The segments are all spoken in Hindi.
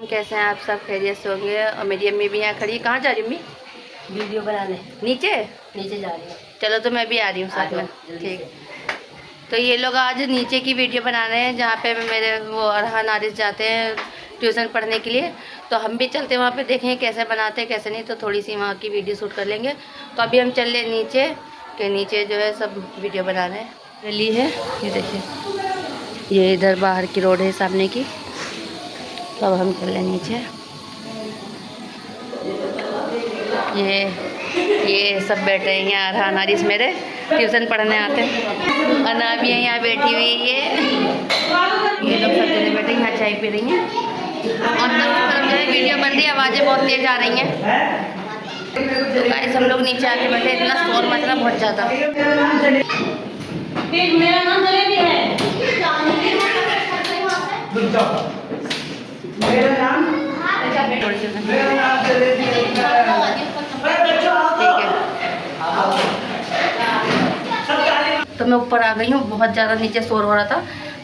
कैसे हैं आप सब? खैरियत से होंगे। और मेरी अम्मी भी यहाँ खड़ी। कहाँ जा रही अम्मी? वीडियो बनाने नीचे नीचे जा रही हूँ। चलो तो मैं भी आ रही हूँ साथ में। ठीक। तो ये लोग आज नीचे की वीडियो बना रहे हैं जहाँ पे मेरे वो अरहान आरिस जाते हैं ट्यूशन पढ़ने के लिए। तो हम भी चलते हैं वहाँ पे, देखें कैसे बनाते हैं कैसे नहीं, तो थोड़ी सी वहाँ की वीडियो शूट कर लेंगे। तो अभी हम चल रहे नीचे के नीचे जो है सब वीडियो बना रहे हैं। गली है ये देखिए, ये इधर बाहर की रोड है सामने की। तो अब हम चल रहे नीचे। ये सब बैठे हैं यहाँ, अरहान आरिस मेरे ट्यूशन पढ़ने आते हैं। अना भी यहाँ बैठी हुई है, ये लोग सब जने बैठे यहाँ चाय पी रही हैं। और तरफ जो है वीडियो बन रही है, आवाज़ें बहुत तेज आ रही हैं। तो गाइस हम लोग नीचे आके बैठे, इतना शोर मच रहा बहुत ज़्यादा। मेरा नाम जलेबी है। तो मैं ऊपर आ गई हूँ, बहुत ज़्यादा नीचे शोर हो रहा था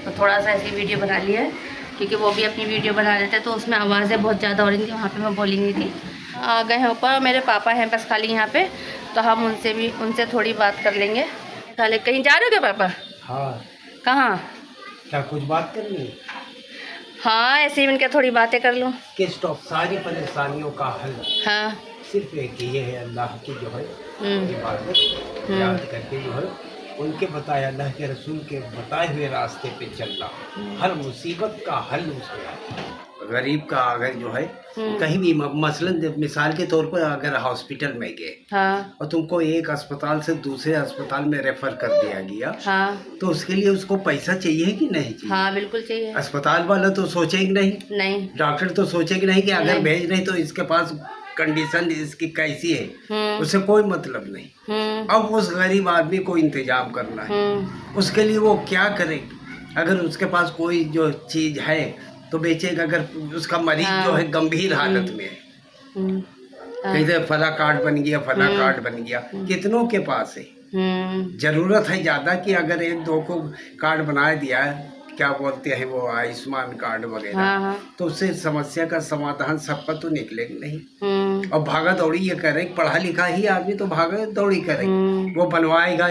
तो थोड़ा सा ऐसी वीडियो बना लिया है, क्योंकि वो भी अपनी वीडियो बना रहे थे तो उसमें आवाज़ें बहुत ज़्यादा हो रही थी, वहाँ पे मैं बोली नहीं थी। आ गए हैं ऊपर, मेरे पापा हैं बस खाली यहाँ पे, तो हम उनसे थोड़ी बात कर लेंगे। खाली कहीं जा रहे हो क्या पापा? हाँ। कहाँ? क्या कुछ बात करनी है? हाँ ऐसे ही मैंने थोड़ी बातें कर लूँ। किस टॉप सारी परेशानियों का हल हाँ सिर्फ एक ही है, अल्लाह की जो है इबादत याद करके जो है उनके बताए, अल्लाह के रसूल के बताए हुए रास्ते पे चलना। हर मुसीबत का हल उसमें है। गरीब का अगर जो है कहीं भी मसलन मिसाल के तौर पर अगर हॉस्पिटल में गए और तुमको एक अस्पताल से दूसरे अस्पताल में रेफर कर दिया गया, तो उसके लिए उसको पैसा चाहिए कि नहीं चाहिए? हाँ बिल्कुल चाहिए। अस्पताल वाला तो सोचेंगे नहीं, डॉक्टर तो सोचेंगे नहीं कि अगर भेज नहीं तो इसके पास कंडीशन इसकी कैसी है, उसे कोई मतलब नहीं। अब उस गरीब आदमी को इंतजाम करना है, उसके लिए वो क्या करे? अगर उसके पास कोई जो चीज है तो बेचेगा, अगर उसका मरीज जो है गंभीर हालत में है, कहते फला कार्ड बन गया, फला कार्ड बन गया, कितनों के पास है? जरूरत है ज्यादा कि अगर एक दो को कार्ड बना दिया है, क्या बोलते हैं वो आयुष्मान कार्ड वगैरह, तो उससे समस्या का समाधान सबका तो निकलेगा नहीं। और भागा दौड़ी ये करे, पढ़ा लिखा ही आदमी तो भागा दौड़ी करे, वो बनवाएगा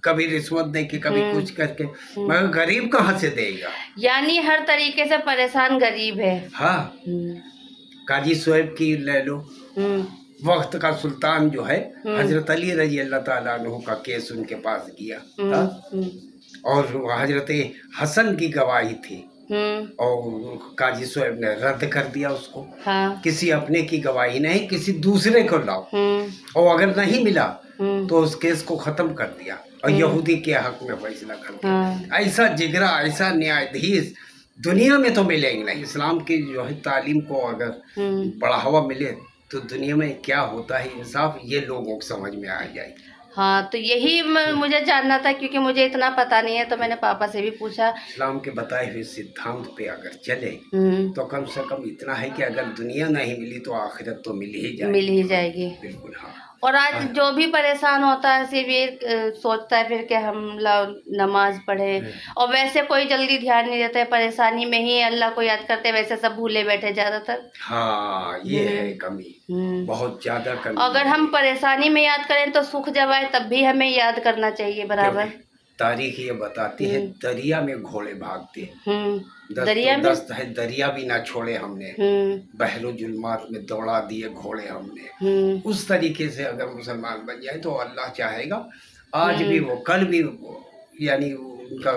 कभी रिश्वत दे के कभी कुछ करके, मगर गरीब कहाँ से देगा? यानी हर तरीके से परेशान गरीब है। हाँ। काजी शोएब की ले लो, वक्त का सुल्तान जो है हजरत अली रजी अल्लाह ताला अन्हु का केस उनके पास गया और हजरत हसन की गवाही थी और काजी शोएब ने रद्द कर दिया उसको। किसी अपने की गवाही नहीं, किसी दूसरे को लाओ, और अगर नहीं मिला तो उस केस को खत्म कर दिया और यहूदी के हक में फैसला कर दिया। ऐसा जिगरा, ऐसा न्यायाधीश दुनिया में तो मिलेंगे नहीं। इस्लाम की जो है तालीम को अगर बढ़ावा मिले तो दुनिया में क्या होता है इंसाफ, ये लोगों को समझ में आ जाए। हाँ तो यही मुझे जानना था, क्योंकि मुझे इतना पता नहीं है, तो मैंने पापा से भी पूछा। इस्लाम के बताए हुए सिद्धांत पे अगर चले तो कम से कम इतना है कि अगर दुनिया नहीं मिली तो आखिरत तो मिल ही जाएगी। बिल्कुल हाँ। और आज जो भी परेशान होता है सिर्फ ये सोचता है फिर कि हम नमाज पढ़े, और वैसे कोई जल्दी ध्यान नहीं देता है, परेशानी में ही अल्लाह को याद करते, वैसे सब भूले बैठे ज्यादातर। हाँ ये है कमी, बहुत ज्यादा कमी। अगर हम परेशानी में याद करें तो सुख जब आए तब भी हमें याद करना चाहिए बराबर। तारीख ये बताती है दरिया में घोड़े भागते, दरिया में है दरिया भी ना छोड़े हमने, बहरो जुल्मात में दौड़ा दिए घोड़े हमने। उस तरीके से अगर मुसलमान बन जाए तो अल्लाह चाहेगा आज भी वो, कल भी वो, यानी उनका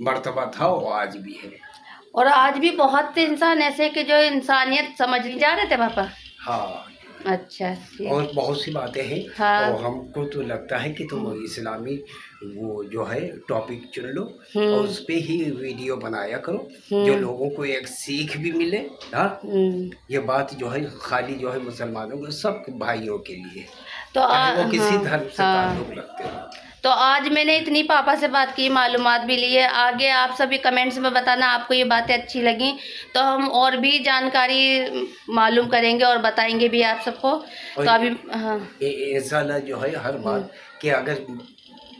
मर्तबा था वो आज भी है। और आज भी बहुत से इंसान ऐसे कि जो इंसानियत समझ नहीं जा रहे थे पापा। हाँ अच्छा। और बहुत सी बातें हैं। हाँ। और हमको तो लगता है कि तुम इस्लामी वो जो है टॉपिक चुन लो और उस पे ही वीडियो बनाया करो, जो लोगों को एक सीख भी मिले। हाँ ये बात जो है खाली जो है मुसलमानों को, सब भाइयों के लिए, तो वो किसी धर्म से ताल्लुक रखते हो। तो आज मैंने इतनी पापा से बात की, मालूमात भी ली है। आगे आप सभी कमेंट्स में बताना आपको ये बातें अच्छी लगी तो हम और भी जानकारी मालूम करेंगे और बताएंगे भी आप सबको। तो अभी हाँ ऐसा जो है हर बात कि अगर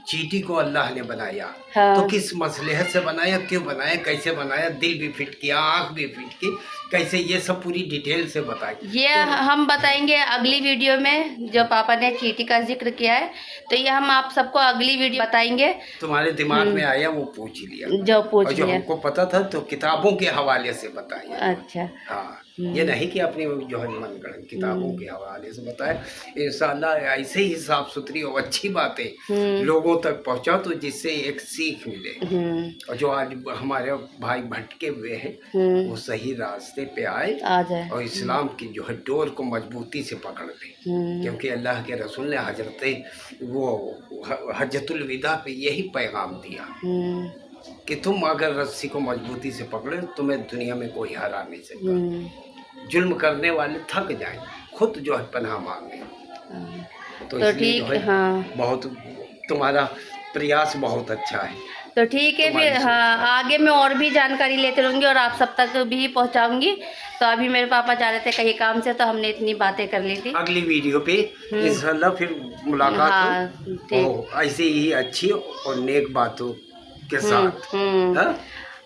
चींटी को अल्लाह ने बनाया तो किस मसलहत से बनाया, क्यों बनाया, कैसे बनाया, दिल भी फिट किया, आँख भी फिट की, कैसे, ये सब पूरी डिटेल से बताइए। ये हम बताएंगे अगली वीडियो में। जो पापा ने चींटी का जिक्र किया है तो ये हम आप सबको अगली वीडियो बताएंगे। तुम्हारे दिमाग में आया वो पूछ लिया, जो पूछ और जो लिया हमको पता था तो किताबों के हवाले से बताइए। अच्छा। हाँ, ये नहीं कि अपनी जो है मनगढ़ंत, किताबों के हवाले से बताए। इंशाल्लाह ऐसे ही साफ सुथरी और अच्छी बातें लोगों तक पहुंचाओ तो जिससे एक सीख मिले, और जो आज हमारे भाई भटके हुए हैं वो सही रास्ते पे आए आ जाए, और इस्लाम की जो है डोर को मजबूती से पकड़ ले। क्योंकि अल्लाह के रसूल ने हज्जतुल विदा पे यही पैगाम दिया कि तुम अगर रस्सी को मजबूती से पकड़े तुम्हें दुनिया में कोई हरा नहीं सकता। जुल्म करने वाले थक जाएं, खुद जो है पनाह मांगे। तो ठीक है, हाँ, बहुत तुम्हारा प्रयास बहुत अच्छा है। तो ठीक है फिर, हाँ, आगे मैं और भी जानकारी लेते रहूँगी और आप सब तक भी पहुँचाऊँगी। तो अभी मेरे पापा जा रहे थे कहीं काम से, तो हमने इतनी बातें कर ली थी। अगली वीडियो पे इंशाल्लाह फिर मुलाकात हो, ऐसे ही अच्छी और नेक बातों के साथ। हाँ?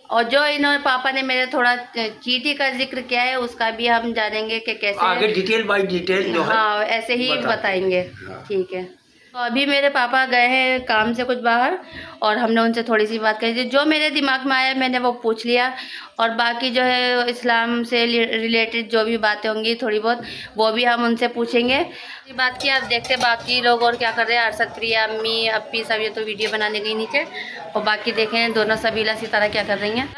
और जो इन्होंने पापा ने मेरे थोड़ा चींटी का जिक्र किया है उसका भी हम जानेंगे कि कैसे आगे डिटेल बाय डिटेल जो है, हाँ, ऐसे ही बताएंगे। हाँ। ठीक है। तो अभी मेरे पापा गए हैं काम से कुछ बाहर और हमने उनसे थोड़ी सी बात करी थी। जो मेरे दिमाग में आया मैंने वो पूछ लिया, और बाकी जो है इस्लाम से रिलेटेड जो भी बातें होंगी थोड़ी बहुत वो भी हम उनसे पूछेंगे। ये बात की आप देखते बाकी लोग और क्या कर रहे हैं। अरशद, प्रिया, अम्मी, अपी सब ये तो वीडियो बनाने गई नीचे, और बाकी देखें दोनों सबीला सितारा क्या कर रही हैं।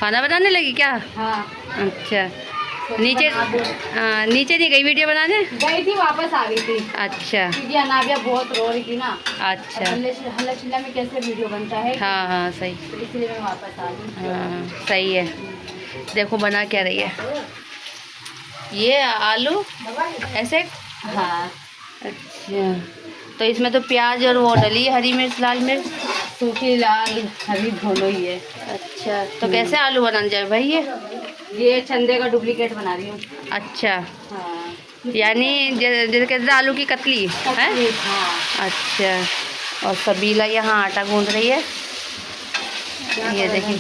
खाना बनाने लगी क्या? हाँ। अच्छा, नीचे नीचे नहीं गई वीडियो बनाने? गई थी, वापस आ गई थी। अच्छा, क्योंकि अनाबिया बहुत रो रही थी ना। अच्छा, हल्ला चिल्ला में कैसे वीडियो बनता है। हाँ हाँ सही, तो इसलिए मैं वापस आ गई। हाँ सही है। देखो बना क्या रही है, ये आलू ऐसे। हाँ। अच्छा, तो इसमें तो प्याज और वो डली, हरी मिर्च, लाल मिर्च, सूखी लाल हरी दोनों ही है। अच्छा, तो कैसे आलू बनाने जाए भाई? ये चंदे का डुप्लीकेट बना रही हूँ। अच्छा, हाँ। यानी जैसे कहते आलू की कतली है। हाँ। अच्छा, और सबीला यहाँ आटा गूंद रही है, ये देखिए।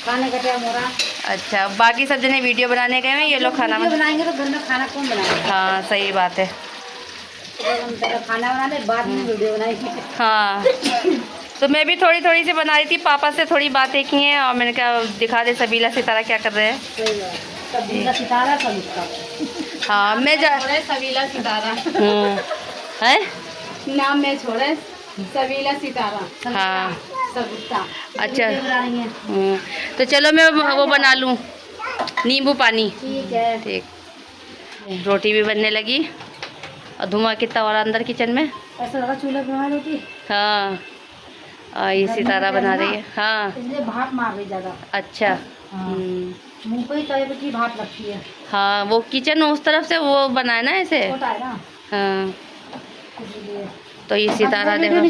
खाने का टाइम हो रहा। अच्छा, बाकी सब जने वीडियो बनाने गए हैं, ये लोग खाना बनाएंगे तो घर में खाना कौन बनाएगा? हाँ सही बात है। खाना बनाने बाद में वीडियो बनाएंगे। हाँ, तो मैं भी थोड़ी थोड़ी सी बना रही थी, पापा से थोड़ी बातें की हैं और मैंने कहा दिखा दे सबीला सितारा क्या कर रहे हैं। सबीला सितारा सब इसका। हाँ, मैं जा सबीला सितारा है नाम में छोड़े, सबीला सितारा। हाँ, सबूता। अच्छा। तो चलो मैं वो बना लूँ, नींबू पानी। ठीक है। ठीक। रोटी भी बनने लगी और धुआं कितना और अंदर किचन में। ऐसा लगा चूल्हे पे बना रोटी। हाँ, ये सितारा बना रही है। हाँ, इसलिए भाप मार रही ज़्यादा। अच्छा। मुँह पे ही तवे पे की भाप लगती है। हाँ, वो किचन उस तरफ से वो बना है ना ऐसे। छोटा है ना। हाँ, इसलिए। तो ये सितारा देखो।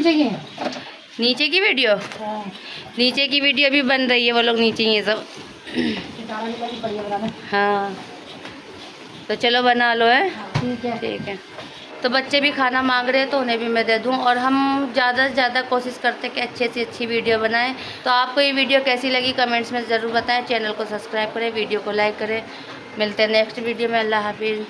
नीचे की वीडियो, हाँ। नीचे की वीडियो भी बन रही है, वो लोग नीचे ही है सब। सितारा भी बड़ी बढ़िया बना है। हाँ, तो चलो बना लो है। ठीक है। ठीक है। तो बच्चे भी खाना मांग रहे हैं तो उन्हें भी मैं दे दूं, और हम ज़्यादा से ज़्यादा कोशिश करते हैं कि अच्छे से अच्छी वीडियो बनाएं। तो आपको ये वीडियो कैसी लगी कमेंट्स में ज़रूर बताएं। चैनल को सब्सक्राइब करें, वीडियो को लाइक करें। मिलते हैं नेक्स्ट वीडियो में। अल्लाह हाफिज़।